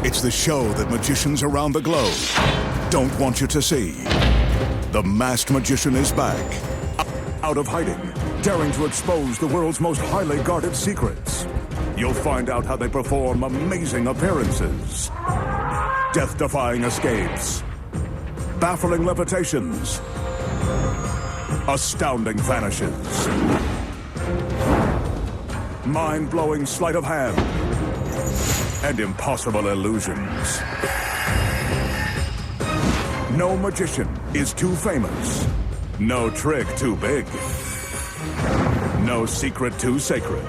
It's the show that magicians around the globe don't want you to see. The Masked Magician is back. Out of hiding, daring to expose the world's most highly guarded secrets. You'll find out how they perform amazing appearances, death-defying escapes, baffling levitations, astounding vanishes, mind-blowing sleight of hand, and impossible illusions. No magician is too famous. No trick too big. No secret too sacred.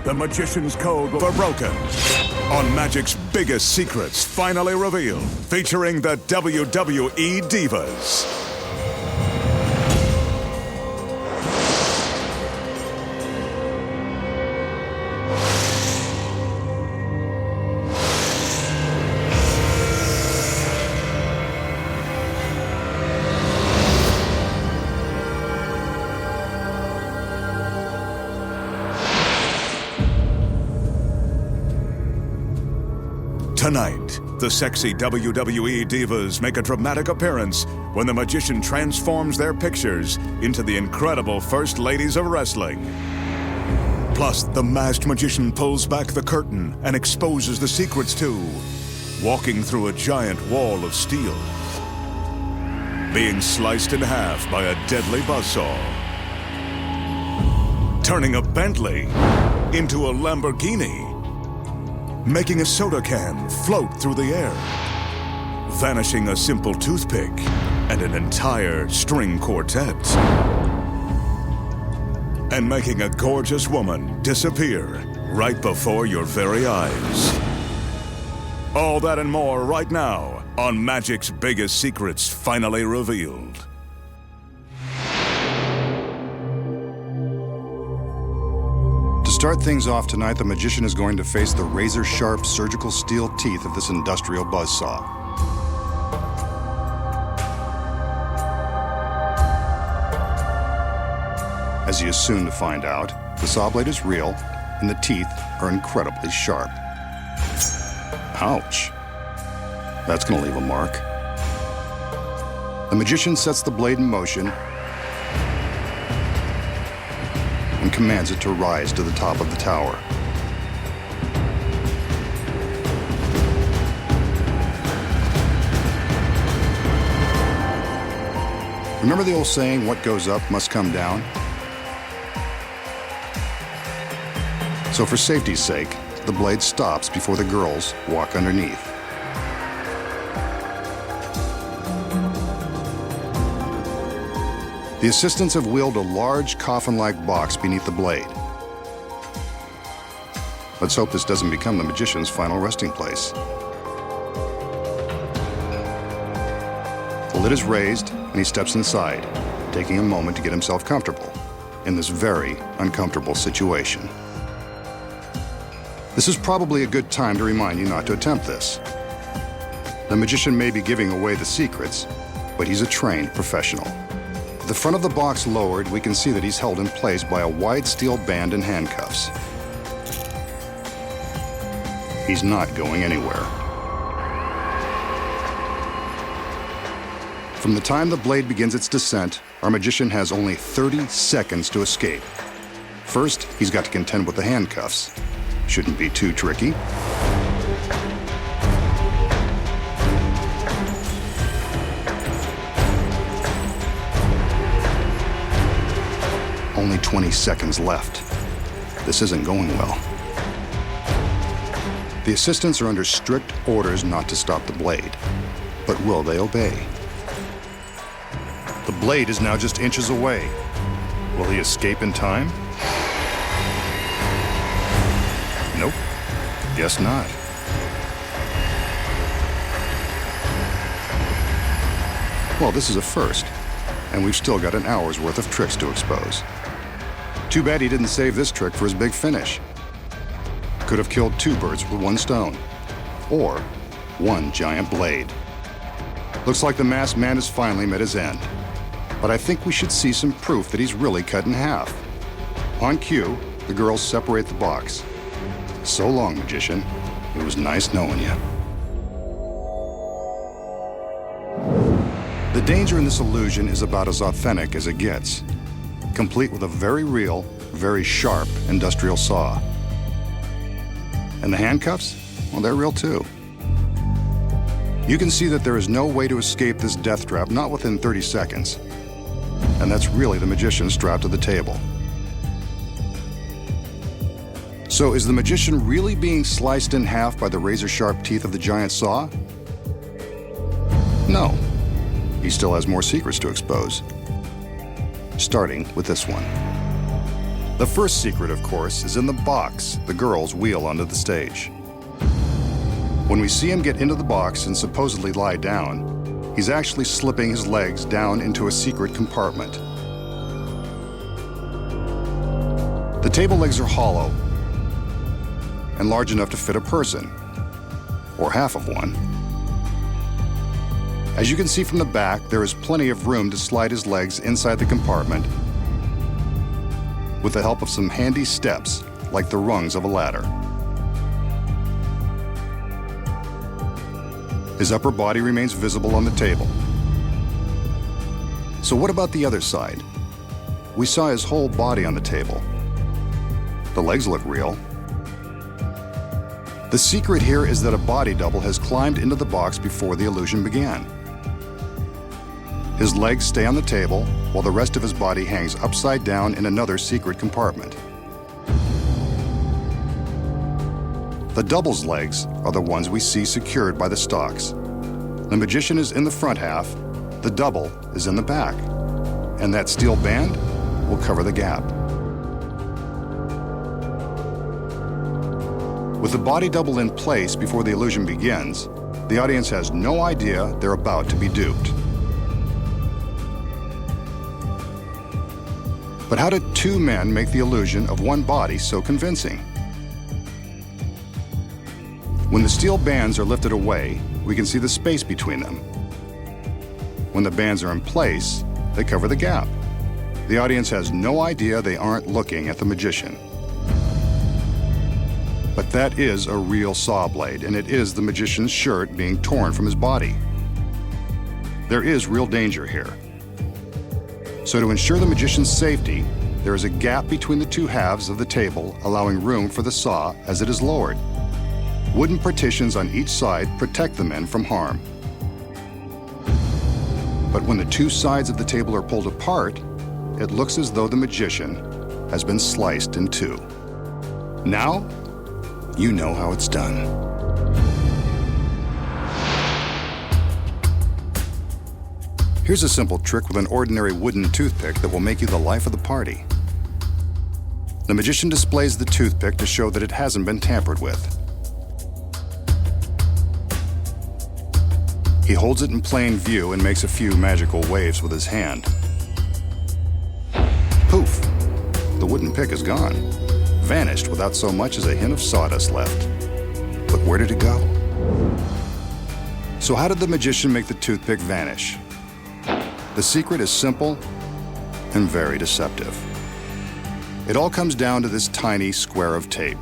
The Magician's Code will be broken. On Magic's biggest secrets finally revealed, featuring the WWE Divas. Tonight, the sexy WWE Divas make a dramatic appearance when the Magician transforms their pictures into the incredible First Ladies of Wrestling. Plus, the Masked Magician pulls back the curtain and exposes the secrets to walking through a giant wall of steel, being sliced in half by a deadly buzzsaw, turning a Bentley into a Lamborghini, making a soda can float through the air, vanishing a simple toothpick and an entire string quartet, and making a gorgeous woman disappear right before your very eyes. All that and more right now on Magic's Biggest Secrets Finally Revealed. To start things off tonight, the Magician is going to face the razor-sharp surgical steel teeth of this industrial buzzsaw. As he is soon to find out, the saw blade is real, and the teeth are incredibly sharp. Ouch. That's going to leave a mark. The Magician sets the blade in motion and commands it to rise to the top of the tower. Remember the old saying, what goes up must come down? So for safety's sake, the blade stops before the girls walk underneath. The assistants have wheeled a large coffin-like box beneath the blade. Let's hope this doesn't become the Magician's final resting place. The lid is raised, and he steps inside, taking a moment to get himself comfortable in this very uncomfortable situation. This is probably a good time to remind you not to attempt this. The Magician may be giving away the secrets, but he's a trained professional. The front of the box lowered, we can see that he's held in place by a wide steel band and handcuffs. He's not going anywhere. From the time the blade begins its descent, our Magician has only 30 seconds to escape. First, he's got to contend with the handcuffs. Shouldn't be too tricky. Only 20 seconds left. This isn't going well. The assistants are under strict orders not to stop the blade. But will they obey? The blade is now just inches away. Will he escape in time? Nope. Guess not. Well, this is a first, and we've still got an hour's worth of tricks to expose. Too bad he didn't save this trick for his big finish. Could have killed two birds with one stone, or one giant blade. Looks like the masked man has finally met his end, but I think we should see some proof that he's really cut in half. On cue, the girls separate the box. So long, Magician. It was nice knowing you. The danger in this illusion is about as authentic as it gets, complete with a very real, very sharp industrial saw. And the handcuffs? Well, they're real too. You can see that there is no way to escape this death trap, not within 30 seconds. And that's really the magician strapped to the table. So is the magician really being sliced in half by the razor-sharp teeth of the giant saw? No. He still has more secrets to expose. Starting with this one. The first secret, of course, is in the box the girls wheel onto the stage. When we see him get into the box and supposedly lie down, he's actually slipping his legs down into a secret compartment. The table legs are hollow and large enough to fit a person, or half of one. As you can see from the back, there is plenty of room to slide his legs inside the compartment with the help of some handy steps, like the rungs of a ladder. His upper body remains visible on the table. So what about the other side? We saw his whole body on the table. The legs look real. The secret here is that a body double has climbed into the box before the illusion began. His legs stay on the table, while the rest of his body hangs upside down in another secret compartment. The double's legs are the ones we see secured by the stalks. The magician is in the front half, the double is in the back, and that steel band will cover the gap. With the body double in place before the illusion begins, the audience has no idea they're about to be duped. But how did two men make the illusion of one body so convincing? When the steel bands are lifted away, we can see the space between them. When the bands are in place, they cover the gap. The audience has no idea they aren't looking at the magician. But that is a real saw blade, and it is the magician's shirt being torn from his body. There is real danger here. So to ensure the magician's safety, there is a gap between the two halves of the table, allowing room for the saw as it is lowered. Wooden partitions on each side protect the men from harm. But when the two sides of the table are pulled apart, it looks as though the magician has been sliced in two. Now, you know how it's done. Here's a simple trick with an ordinary wooden toothpick that will make you the life of the party. The magician displays the toothpick to show that it hasn't been tampered with. He holds it in plain view and makes a few magical waves with his hand. Poof! The wooden pick is gone, vanished without so much as a hint of sawdust left. But where did it go? So how did the magician make the toothpick vanish? The secret is simple and very deceptive. It all comes down to this tiny square of tape.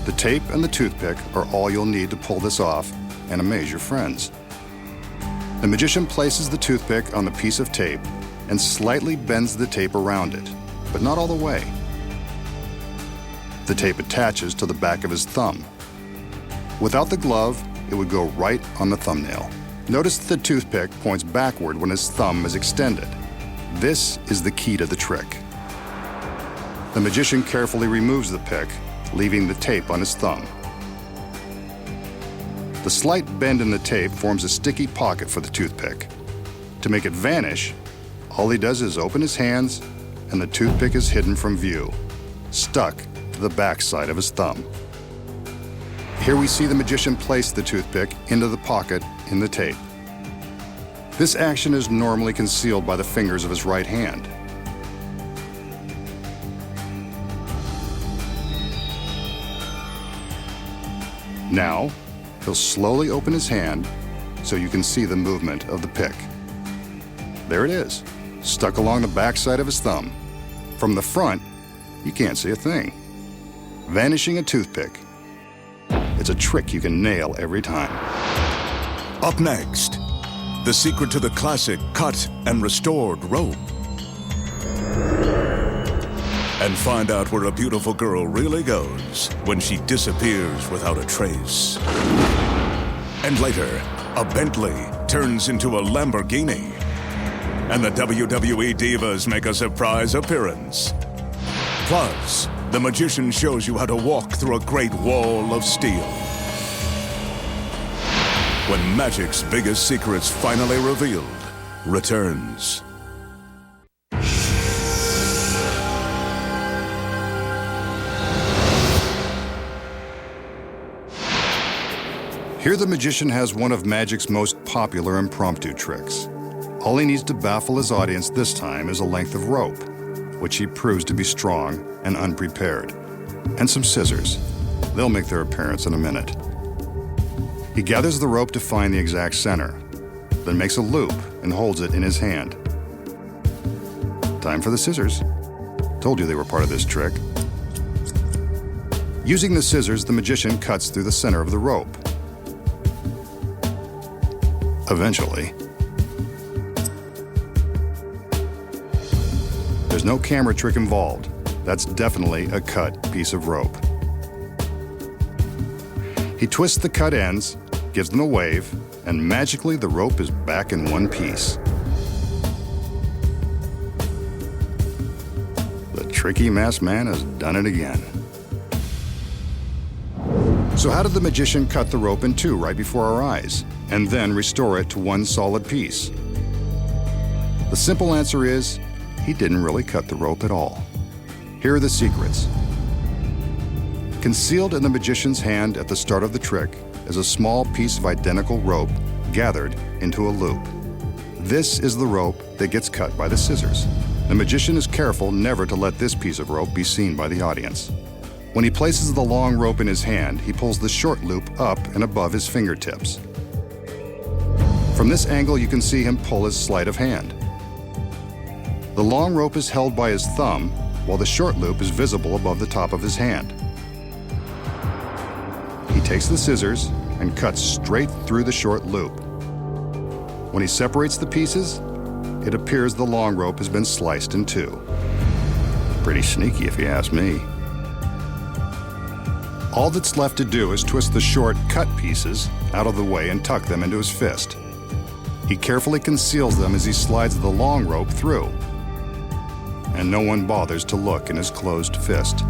The tape and the toothpick are all you'll need to pull this off and amaze your friends. The magician places the toothpick on the piece of tape and slightly bends the tape around it, but not all the way. The tape attaches to the back of his thumb. Without the glove, it would go right on the thumbnail. Notice that the toothpick points backward when his thumb is extended. This is the key to the trick. The magician carefully removes the pick, leaving the tape on his thumb. The slight bend in the tape forms a sticky pocket for the toothpick. To make it vanish, all he does is open his hands, and the toothpick is hidden from view, stuck to the backside of his thumb. Here we see the magician place the toothpick into the pocket in the tape. This action is normally concealed by the fingers of his right hand. Now, he'll slowly open his hand so you can see the movement of the pick. There it is, stuck along the backside of his thumb. From the front, you can't see a thing. Vanishing a toothpick. It's a trick you can nail every time. Up next, the secret to the classic cut and restored rope. And find out where a beautiful girl really goes when she disappears without a trace. And later, a Bentley turns into a Lamborghini. And the WWE Divas make a surprise appearance. Plus, the magician shows you how to walk through a great wall of steel. When magic's biggest secrets finally revealed returns. Here the magician has one of magic's most popular impromptu tricks. All he needs to baffle his audience this time is a length of rope, which he proves to be strong and unprepared, and some scissors. They'll make their appearance in a minute. He gathers the rope to find the exact center, then makes a loop and holds it in his hand. Time for the scissors. Told you they were part of this trick. Using the scissors, the magician cuts through the center of the rope. Eventually. There's no camera trick involved. That's definitely a cut piece of rope. He twists the cut ends, gives them a wave, and magically the rope is back in one piece. The tricky masked man has done it again. So how did the magician cut the rope in two right before our eyes, and then restore it to one solid piece? The simple answer is, he didn't really cut the rope at all. Here are the secrets. Concealed in the magician's hand at the start of the trick is a small piece of identical rope gathered into a loop. This is the rope that gets cut by the scissors. The magician is careful never to let this piece of rope be seen by the audience. When he places the long rope in his hand, he pulls the short loop up and above his fingertips. From this angle, you can see him pull his sleight of hand. The long rope is held by his thumb, while the short loop is visible above the top of his hand. He takes the scissors and cuts straight through the short loop. When he separates the pieces, it appears the long rope has been sliced in two. Pretty sneaky, if you ask me. All that's left to do is twist the short cut pieces out of the way and tuck them into his fist. He carefully conceals them as he slides the long rope through, and no one bothers to look in his closed fist.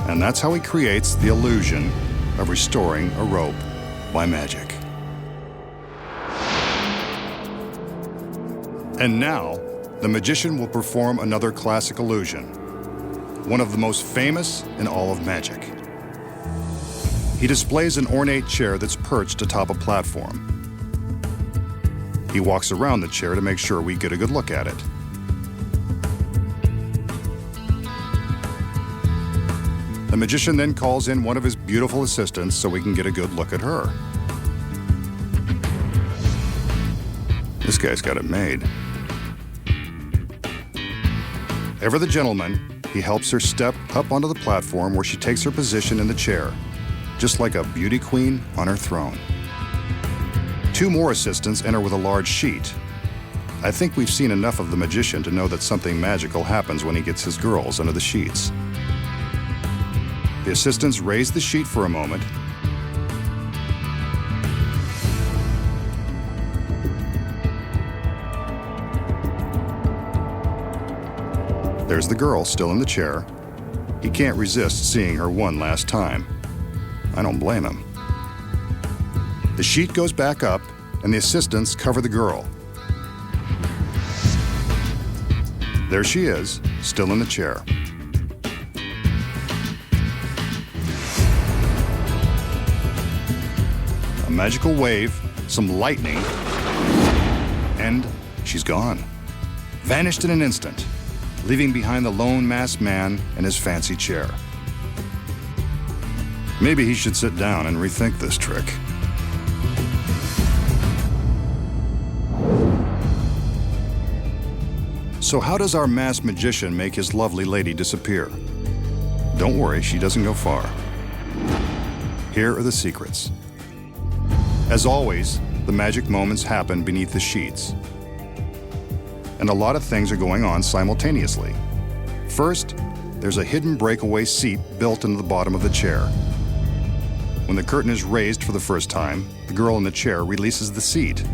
And that's how he creates the illusion of restoring a rope by magic. And now, the magician will perform another classic illusion, one of the most famous in all of magic. He displays an ornate chair that's perched atop a platform. He walks around the chair to make sure we get a good look at it. The magician then calls in one of his beautiful assistants so we can get a good look at her. This guy's got it made. Ever the gentleman, he helps her step up onto the platform where she takes her position in the chair, just like a beauty queen on her throne. Two more assistants enter with a large sheet. I think we've seen enough of the magician to know that something magical happens when he gets his girls under the sheets. The assistants raise the sheet for a moment. There's the girl still in the chair. He can't resist seeing her one last time. I don't blame him. The sheet goes back up, and the assistants cover the girl. There she is, still in the chair. A magical wave, some lightning, and she's gone. Vanished in an instant, leaving behind the lone masked man and his fancy chair. Maybe he should sit down and rethink this trick. So how does our masked magician make his lovely lady disappear? Don't worry, she doesn't go far. Here are the secrets. As always, the magic moments happen beneath the sheets. And a lot of things are going on simultaneously. First, there's a hidden breakaway seat built into the bottom of the chair. When the curtain is raised for the first time, the girl in the chair releases the seat,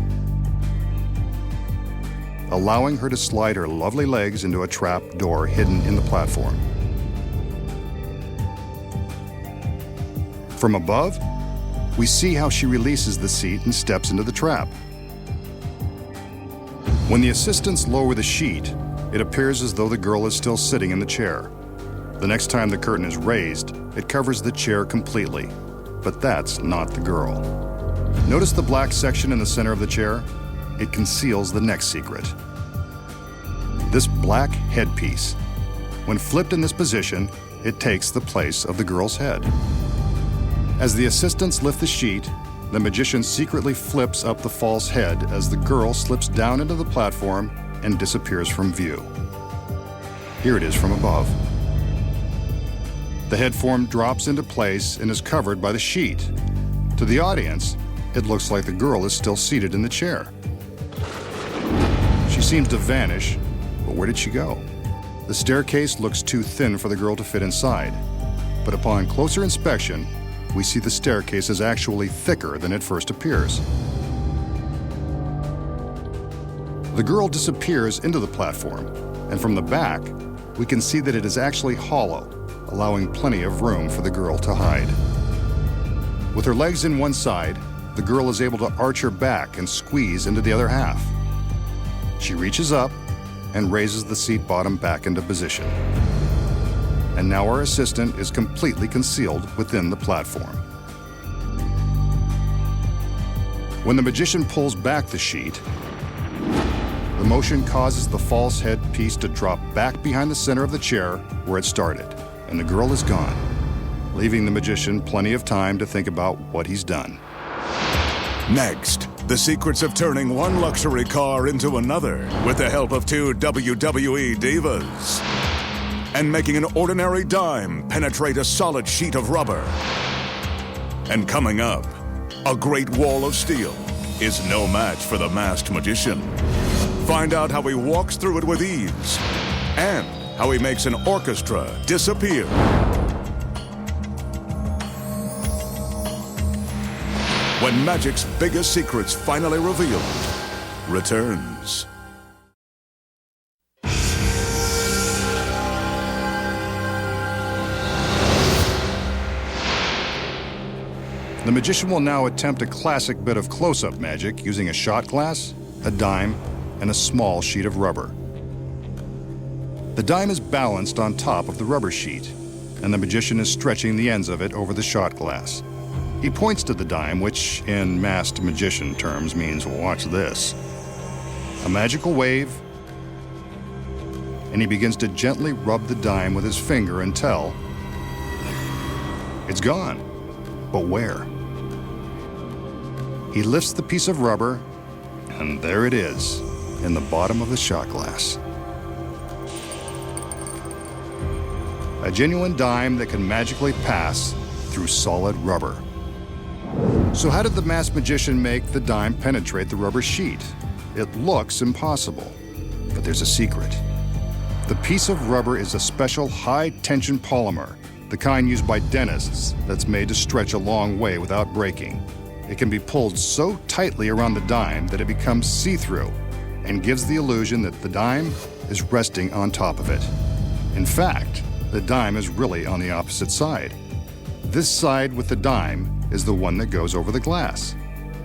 allowing her to slide her lovely legs into a trap door hidden in the platform. From above, we see how she releases the seat and steps into the trap. When the assistants lower the sheet, it appears as though the girl is still sitting in the chair. The next time the curtain is raised, it covers the chair completely, but that's not the girl. Notice the black section in the center of the chair? It conceals the next secret. This black headpiece. When flipped in this position, it takes the place of the girl's head. As the assistants lift the sheet, the magician secretly flips up the false head as the girl slips down into the platform and disappears from view. Here it is from above. The head form drops into place and is covered by the sheet. To the audience, it looks like the girl is still seated in the chair. She seems to vanish, but where did she go? The staircase looks too thin for the girl to fit inside, but upon closer inspection, we see the staircase is actually thicker than it first appears. The girl disappears into the platform, and from the back, we can see that it is actually hollow, allowing plenty of room for the girl to hide. With her legs in one side, the girl is able to arch her back and squeeze into the other half. She reaches up and raises the seat bottom back into position. And now our assistant is completely concealed within the platform. When the magician pulls back the sheet, the motion causes the false head piece to drop back behind the center of the chair where it started, and the girl is gone, leaving the magician plenty of time to think about what he's done. Next, the secrets of turning one luxury car into another with the help of two WWE divas. And making an ordinary dime penetrate a solid sheet of rubber. And coming up, a great wall of steel is no match for the masked magician. Find out how he walks through it with ease and how he makes an orchestra disappear. When magic's biggest secrets finally revealed returns. The magician will now attempt a classic bit of close-up magic using a shot glass, a dime, and a small sheet of rubber. The dime is balanced on top of the rubber sheet, and the magician is stretching the ends of it over the shot glass. He points to the dime, which in masked magician terms means, watch this. A magical wave, and he begins to gently rub the dime with his finger until it's gone. But where? He lifts the piece of rubber, and there it is, in the bottom of the shot glass. A genuine dime that can magically pass through solid rubber. So how did the masked magician make the dime penetrate the rubber sheet? It looks impossible, but there's a secret. The piece of rubber is a special high-tension polymer, the kind used by dentists that's made to stretch a long way without breaking. It can be pulled so tightly around the dime that it becomes see-through and gives the illusion that the dime is resting on top of it. In fact, the dime is really on the opposite side. This side with the dime is the one that goes over the glass.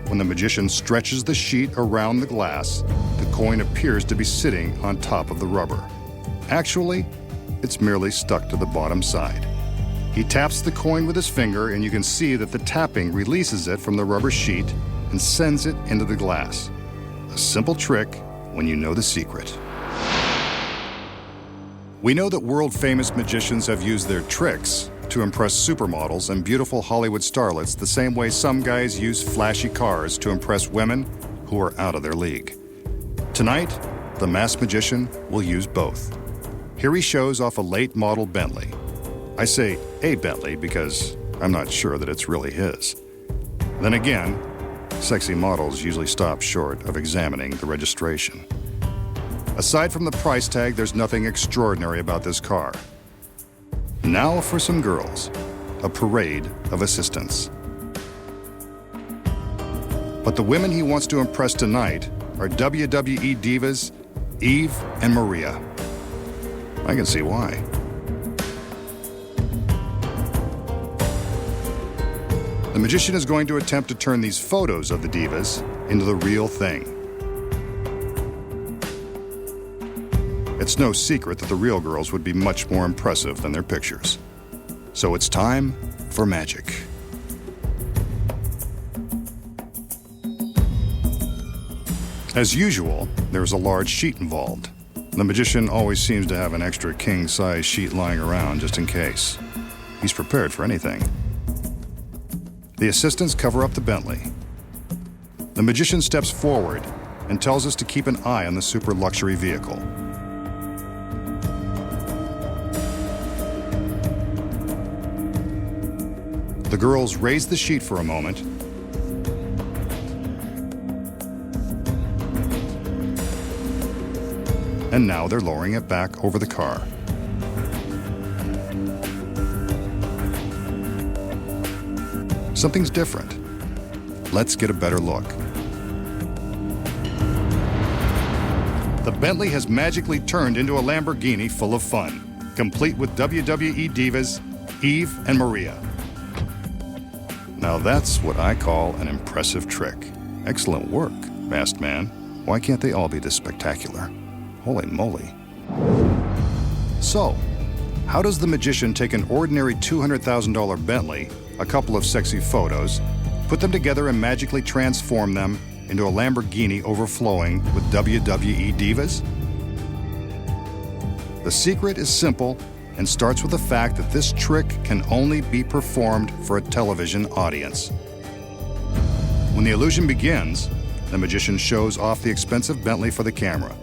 When the magician stretches the sheet around the glass, the coin appears to be sitting on top of the rubber. Actually, it's merely stuck to the bottom side. He taps the coin with his finger, and you can see that the tapping releases it from the rubber sheet and sends it into the glass. A simple trick when you know the secret. We know that world-famous magicians have used their tricks to impress supermodels and beautiful Hollywood starlets the same way some guys use flashy cars to impress women who are out of their league. Tonight, the masked magician will use both. Here he shows off a late model Bentley. I say a Bentley because I'm not sure that it's really his. Then again, sexy models usually stop short of examining the registration. Aside from the price tag, there's nothing extraordinary about this car. Now for some girls, a parade of assistants. But the women he wants to impress tonight are WWE divas Eve and Maria. I can see why. The magician is going to attempt to turn these photos of the divas into the real thing. It's no secret that the real girls would be much more impressive than their pictures. So it's time for magic. As usual, there's a large sheet involved. The magician always seems to have an extra king-size sheet lying around just in case. He's prepared for anything. The assistants cover up the Bentley. The magician steps forward and tells us to keep an eye on the super luxury vehicle. The girls raise the sheet for a moment and now they're lowering it back over the car. Something's different. Let's get a better look. The Bentley has magically turned into a Lamborghini full of fun, complete with WWE divas Eve and Maria. Now that's what I call an impressive trick. Excellent work, masked man. Why can't they all be this spectacular? Holy moly. So, how does the magician take an ordinary $200,000 Bentley, a couple of sexy photos, put them together and magically transform them into a Lamborghini overflowing with WWE divas? The secret is simple and starts with the fact that this trick can only be performed for a television audience. When the illusion begins, the magician shows off the expensive Bentley for the camera.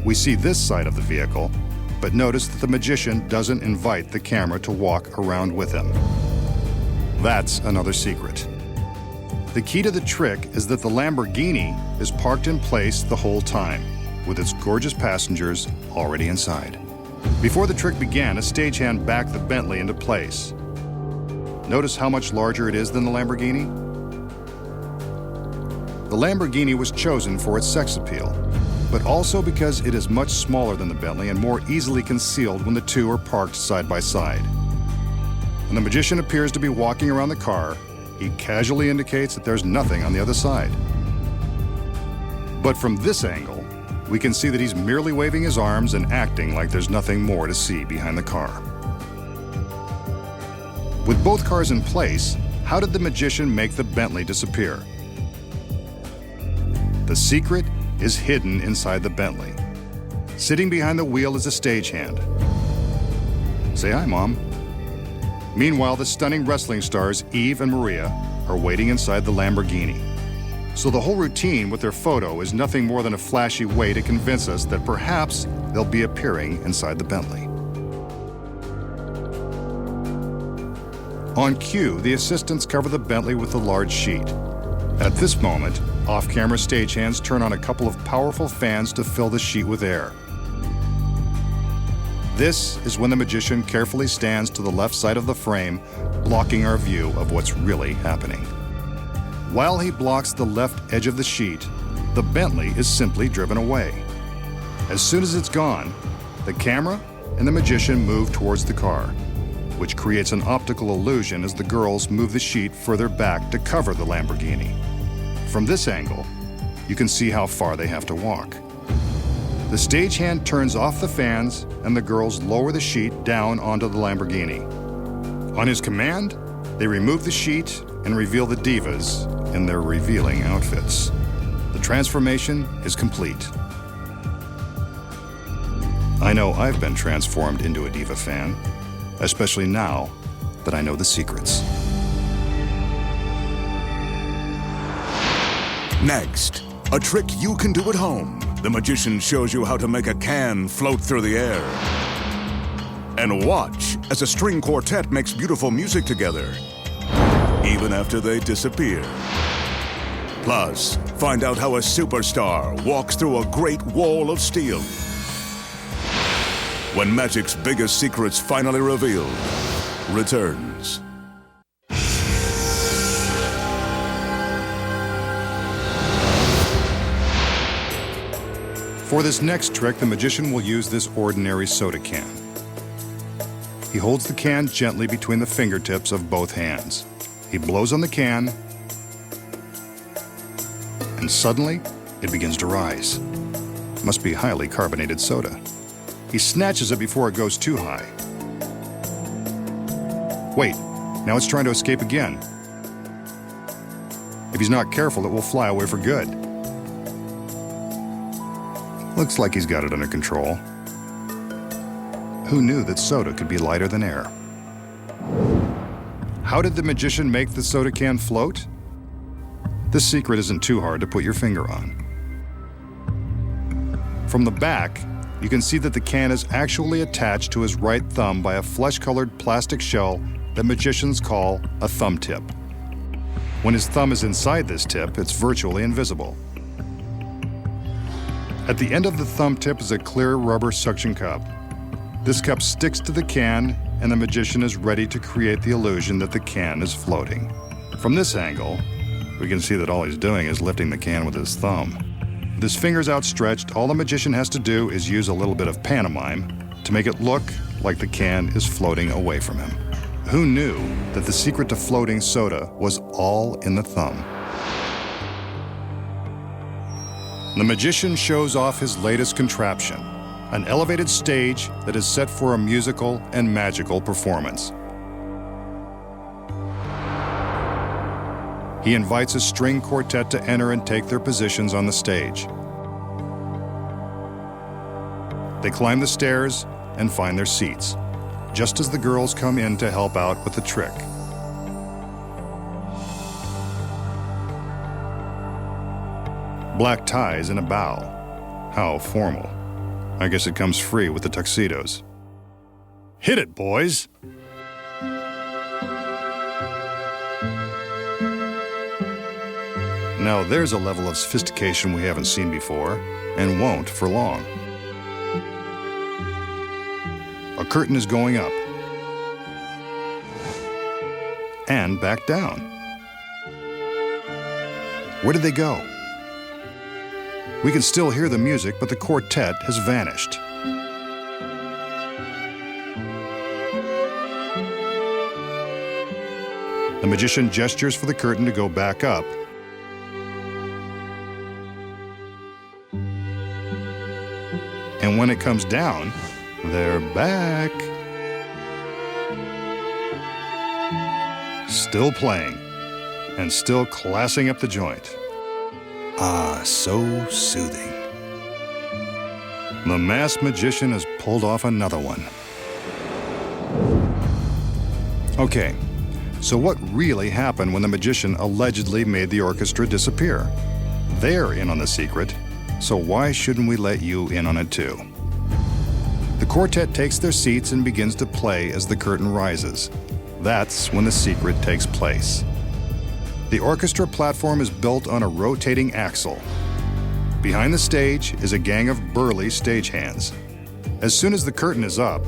We see this side of the vehicle, but notice that the magician doesn't invite the camera to walk around with him. That's another secret. The key to the trick is that the Lamborghini is parked in place the whole time, with its gorgeous passengers already inside. Before the trick began, a stagehand backed the Bentley into place. Notice how much larger it is than the Lamborghini? The Lamborghini was chosen for its sex appeal, but also because it is much smaller than the Bentley and more easily concealed when the two are parked side by side. When the magician appears to be walking around the car, he casually indicates that there's nothing on the other side. But from this angle, we can see that he's merely waving his arms and acting like there's nothing more to see behind the car. With both cars in place, how did the magician make the Bentley disappear? The secret is hidden inside the Bentley. Sitting behind the wheel is a stagehand. Say hi, Mom. Meanwhile, the stunning wrestling stars Eve and Maria are waiting inside the Lamborghini. So the whole routine with their photo is nothing more than a flashy way to convince us that perhaps they'll be appearing inside the Bentley. On cue, the assistants cover the Bentley with a large sheet. At this moment, off-camera stagehands turn on a couple of powerful fans to fill the sheet with air. This is when the magician carefully stands to the left side of the frame, blocking our view of what's really happening. While he blocks the left edge of the sheet, the Bentley is simply driven away. As soon as it's gone, the camera and the magician move towards the car, which creates an optical illusion as the girls move the sheet further back to cover the Lamborghini. From this angle, you can see how far they have to walk. The stagehand turns off the fans and the girls lower the sheet down onto the Lamborghini. On his command, they remove the sheet and reveal the divas in their revealing outfits. The transformation is complete. I know I've been transformed into a diva fan, especially now that I know the secrets. Next, a trick you can do at home. The magician shows you how to make a can float through the air. And watch as a string quartet makes beautiful music together, even after they disappear. Plus, find out how a superstar walks through a great wall of steel. When magic's biggest secrets finally revealed returns. For this next trick, the magician will use this ordinary soda can. He holds the can gently between the fingertips of both hands. He blows on the can, and suddenly, it begins to rise. Must be highly carbonated soda. He snatches it before it goes too high. Wait, now it's trying to escape again. If he's not careful, it will fly away for good. Looks like he's got it under control. Who knew that soda could be lighter than air? How did the magician make the soda can float? This secret isn't too hard to put your finger on. From the back, you can see that the can is actually attached to his right thumb by a flesh-colored plastic shell that magicians call a thumb tip. When his thumb is inside this tip, it's virtually invisible. At the end of the thumb tip is a clear rubber suction cup. This cup sticks to the can, and the magician is ready to create the illusion that the can is floating. From this angle, we can see that all he's doing is lifting the can with his thumb. With his fingers outstretched, all the magician has to do is use a little bit of pantomime to make it look like the can is floating away from him. Who knew that the secret to floating soda was all in the thumb? The magician shows off his latest contraption, an elevated stage that is set for a musical and magical performance. He invites a string quartet to enter and take their positions on the stage. They climb the stairs and find their seats, just as the girls come in to help out with the trick. Black ties and a bow. How formal. I guess it comes free with the tuxedos. Hit it, boys! Now there's a level of sophistication we haven't seen before, and won't for long. A curtain is going up. And back down. Where did they go? We can still hear the music, but the quartet has vanished. The magician gestures for the curtain to go back up. And when it comes down, they're back. Still playing, and still classing up the joint. Ah, so soothing. The masked magician has pulled off another one. Okay, so what really happened when the magician allegedly made the orchestra disappear? They're in on the secret, so why shouldn't we let you in on it too? The quartet takes their seats and begins to play as the curtain rises. That's when the secret takes place. The orchestra platform is built on a rotating axle. Behind the stage is a gang of burly stagehands. As soon as the curtain is up,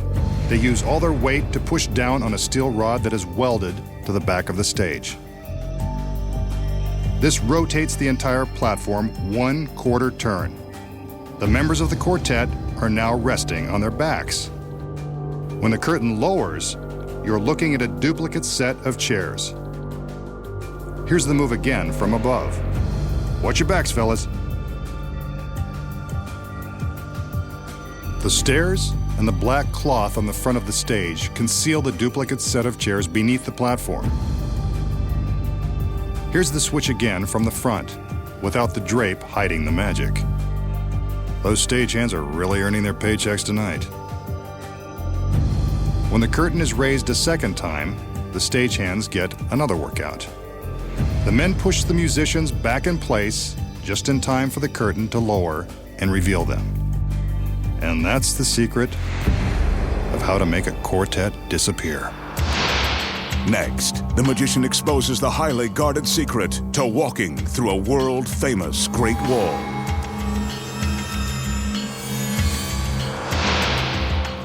they use all their weight to push down on a steel rod that is welded to the back of the stage. This rotates the entire platform 1/4 turn. The members of the quartet are now resting on their backs. When the curtain lowers, you're looking at a duplicate set of chairs. Here's the move again from above. Watch your backs, fellas. The stairs and the black cloth on the front of the stage conceal the duplicate set of chairs beneath the platform. Here's the switch again from the front, without the drape hiding the magic. Those stagehands are really earning their paychecks tonight. When the curtain is raised a second time, the stagehands get another workout. The men push the musicians back in place just in time for the curtain to lower and reveal them. And that's the secret of how to make a quartet disappear. Next, the magician exposes the highly guarded secret to walking through a world-famous Great Wall.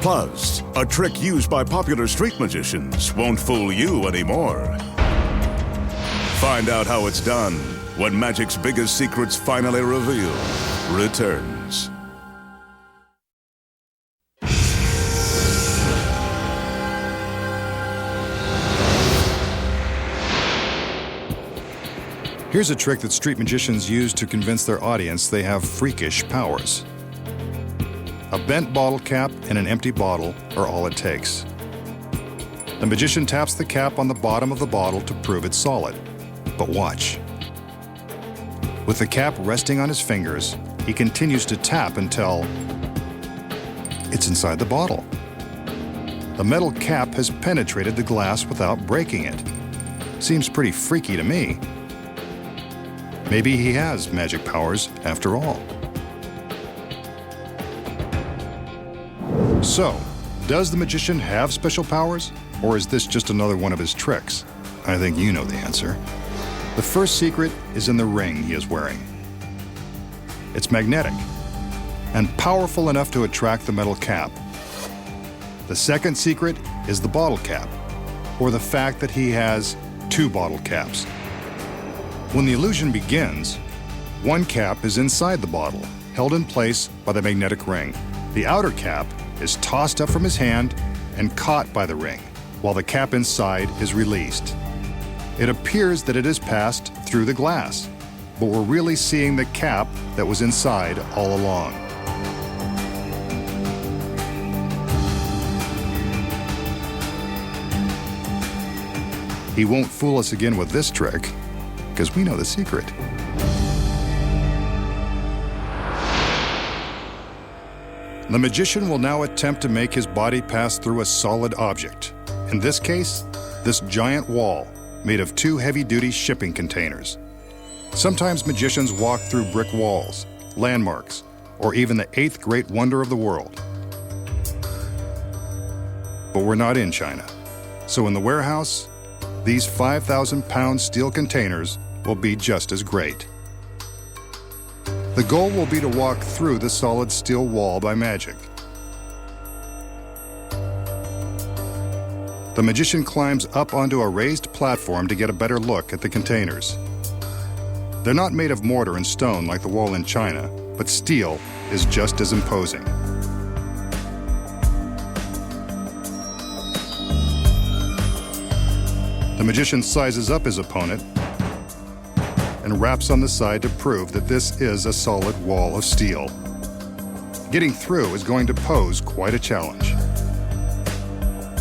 Plus, a trick used by popular street magicians won't fool you anymore. Find out how it's done when magic's biggest secrets finally revealed returns. Here's a trick that street magicians use to convince their audience they have freakish powers. A bent bottle cap and an empty bottle are all it takes. The magician taps the cap on the bottom of the bottle to prove it's solid. But watch. With the cap resting on his fingers, he continues to tap until it's inside the bottle. The metal cap has penetrated the glass without breaking it. Seems pretty freaky to me. Maybe he has magic powers after all. So, does the magician have special powers, or is this just another one of his tricks? I think you know the answer. The first secret is in the ring he is wearing. It's magnetic and powerful enough to attract the metal cap. The second secret is the bottle cap, or the fact that he has 2 bottle caps. When the illusion begins, one cap is inside the bottle, held in place by the magnetic ring. The outer cap is tossed up from his hand and caught by the ring, while the cap inside is released. It appears that it has passed through the glass, but we're really seeing the cap that was inside all along. He won't fool us again with this trick, because we know the secret. The magician will now attempt to make his body pass through a solid object. In this case, this giant wall made of 2 heavy-duty shipping containers. Sometimes magicians walk through brick walls, landmarks, or even the 8th great wonder of the world. But we're not in China. So in the warehouse, these 5,000-pound steel containers will be just as great. The goal will be to walk through the solid steel wall by magic. The magician climbs up onto a raised platform to get a better look at the containers. They're not made of mortar and stone like the wall in China, but steel is just as imposing. The magician sizes up his opponent and raps on the side to prove that this is a solid wall of steel. Getting through is going to pose quite a challenge.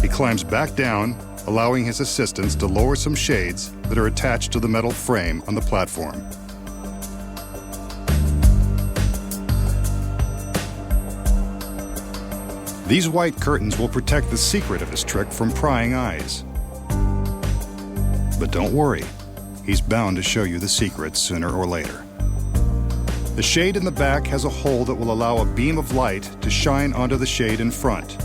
He climbs back down, allowing his assistants to lower some shades that are attached to the metal frame on the platform. These white curtains will protect the secret of his trick from prying eyes. But don't worry, he's bound to show you the secret sooner or later. The shade in the back has a hole that will allow a beam of light to shine onto the shade in front.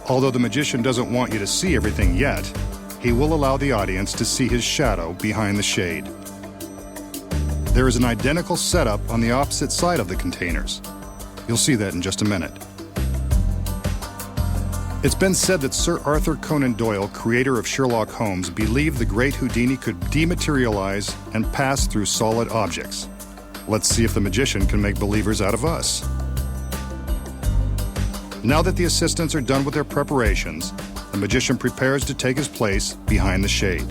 Although the magician doesn't want you to see everything yet, he will allow the audience to see his shadow behind the shade. There is an identical setup on the opposite side of the containers. You'll see that in just a minute. It's been said that Sir Arthur Conan Doyle, creator of Sherlock Holmes, believed the great Houdini could dematerialize and pass through solid objects. Let's see if the magician can make believers out of us. Now that the assistants are done with their preparations, the magician prepares to take his place behind the shade.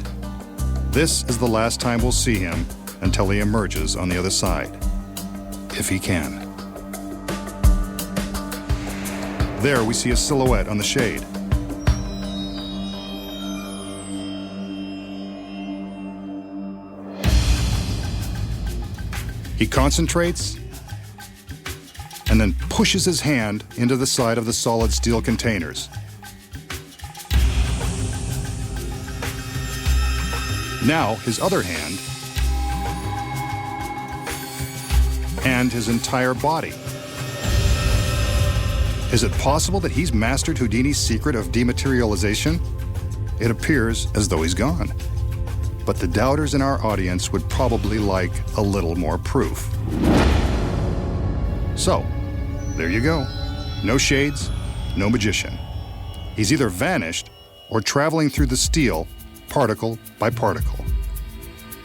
This is the last time we'll see him until he emerges on the other side, if he can. There we see a silhouette on the shade. He concentrates and then pushes his hand into the side of the solid steel containers. Now his other hand and his entire body. Is it possible that he's mastered Houdini's secret of dematerialization? It appears as though he's gone. But the doubters in our audience would probably like a little more proof. So, there you go. No shades, no magician. He's either vanished or traveling through the steel, particle by particle.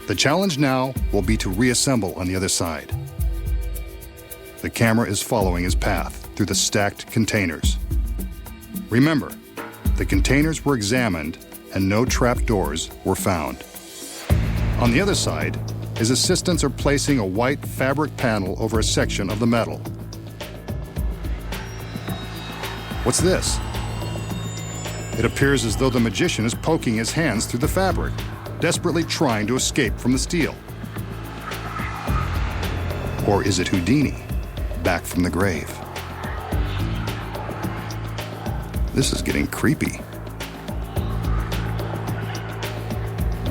The challenge now will be to reassemble on the other side. The camera is following his path through the stacked containers. Remember, the containers were examined and no trap doors were found. On the other side, his assistants are placing a white fabric panel over a section of the metal. What's this? It appears as though the magician is poking his hands through the fabric, desperately trying to escape from the steel. Or is it Houdini, back from the grave? This is getting creepy.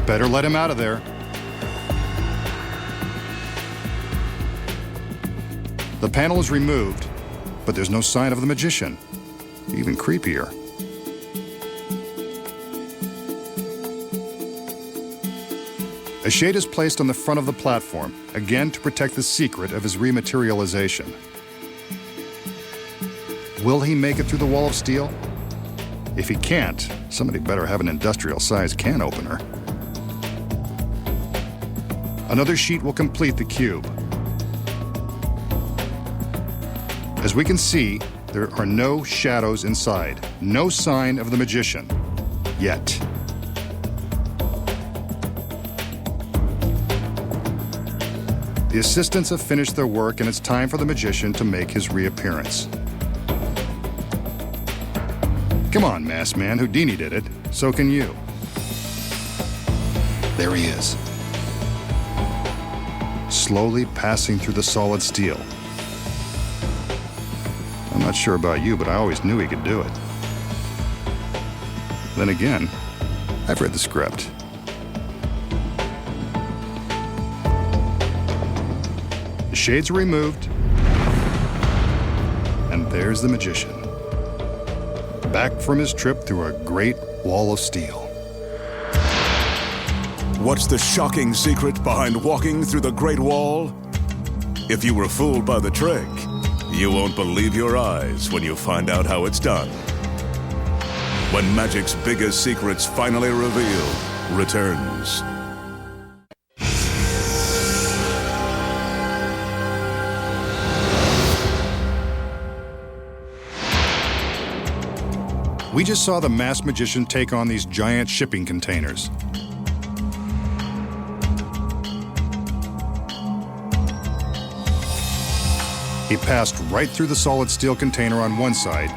Better let him out of there. The panel is removed, but there's no sign of the magician. Even creepier. A shade is placed on the front of the platform, again to protect the secret of his rematerialization. Will he make it through the wall of steel? If he can't, somebody better have an industrial-sized can opener. Another sheet will complete the cube. As we can see, there are no shadows inside, no sign of the magician, yet. The assistants have finished their work and it's time for the magician to make his reappearance. Come on, masked man, Houdini did it, so can you. There he is. Slowly passing through the solid steel. I'm not sure about you, but I always knew he could do it. Then again, I've read the script. The shades are removed, and there's the magician, back from his trip through a great wall of steel. What's the shocking secret behind walking through the Great Wall? If you were fooled by the trick, you won't believe your eyes when you find out how it's done. When magic's biggest secrets finally revealed returns. We just saw the masked magician take on these giant shipping containers. He passed right through the solid steel container on one side,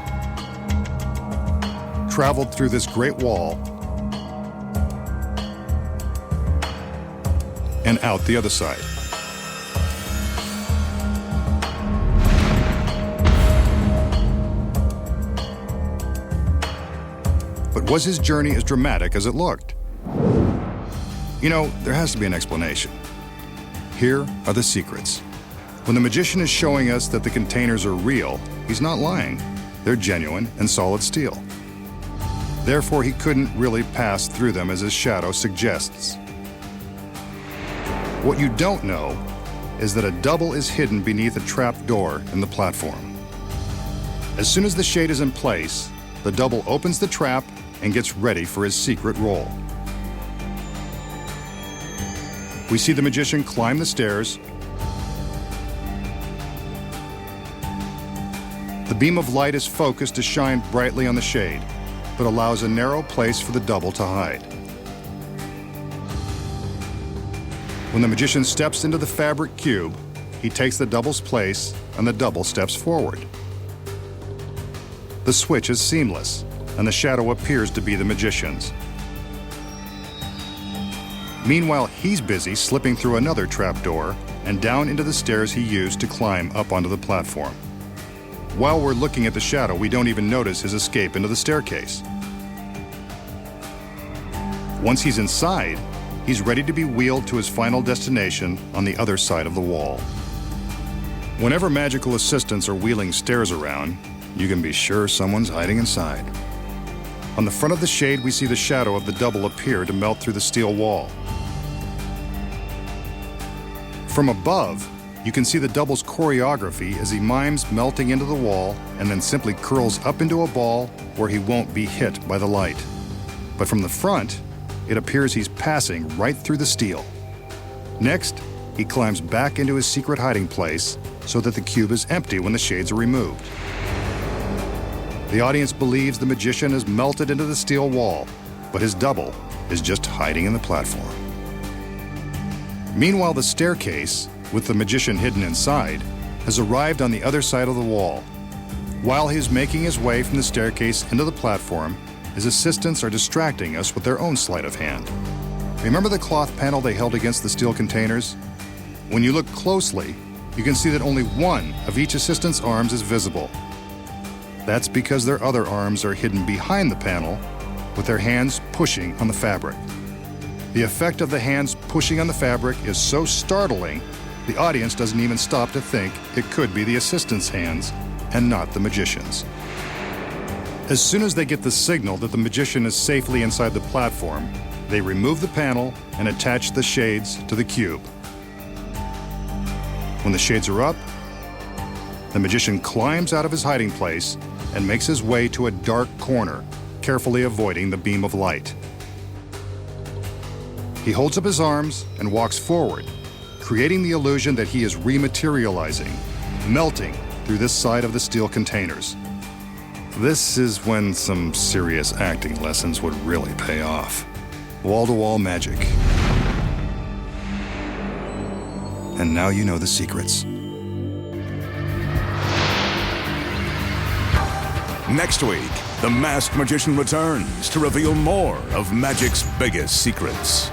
traveled through this great wall, and out the other side. But was his journey as dramatic as it looked? You know, there has to be an explanation. Here are the secrets. When the magician is showing us that the containers are real, he's not lying. They're genuine and solid steel. Therefore, he couldn't really pass through them as his shadow suggests. What you don't know is that a double is hidden beneath a trap door in the platform. As soon as the shade is in place, the double opens the trap and gets ready for his secret role. We see the magician climb the stairs. The beam of light is focused to shine brightly on the shade, but allows a narrow place for the double to hide. When the magician steps into the fabric cube, he takes the double's place and the double steps forward. The switch is seamless, and the shadow appears to be the magician's. Meanwhile, he's busy slipping through another trapdoor and down into the stairs he used to climb up onto the platform. While we're looking at the shadow, we don't even notice his escape into the staircase. Once he's inside, he's ready to be wheeled to his final destination on the other side of the wall. Whenever magical assistants are wheeling stairs around, you can be sure someone's hiding inside. On the front of the shade, we see the shadow of the double appear to melt through the steel wall. From above, you can see the double's choreography as he mimes melting into the wall and then simply curls up into a ball where he won't be hit by the light. But from the front, it appears he's passing right through the steel. Next, he climbs back into his secret hiding place so that the cube is empty when the shades are removed. The audience believes the magician has melted into the steel wall, but his double is just hiding in the platform. Meanwhile, the staircase, with the magician hidden inside, has arrived on the other side of the wall. While he's making his way from the staircase into the platform, his assistants are distracting us with their own sleight of hand. Remember the cloth panel they held against the steel containers? When you look closely, you can see that only one of each assistant's arms is visible. That's because their other arms are hidden behind the panel, with their hands pushing on the fabric. The effect of the hands pushing on the fabric is so startling, the audience doesn't even stop to think it could be the assistant's hands and not the magician's. As soon as they get the signal that the magician is safely inside the platform, they remove the panel and attach the shades to the cube. When the shades are up, the magician climbs out of his hiding place and makes his way to a dark corner, carefully avoiding the beam of light. He holds up his arms and walks forward, creating the illusion that he is rematerializing, melting through this side of the steel containers. This is when some serious acting lessons would really pay off. Wall-to-wall magic. And now you know the secrets. Next week, the Masked Magician returns to reveal more of magic's biggest secrets.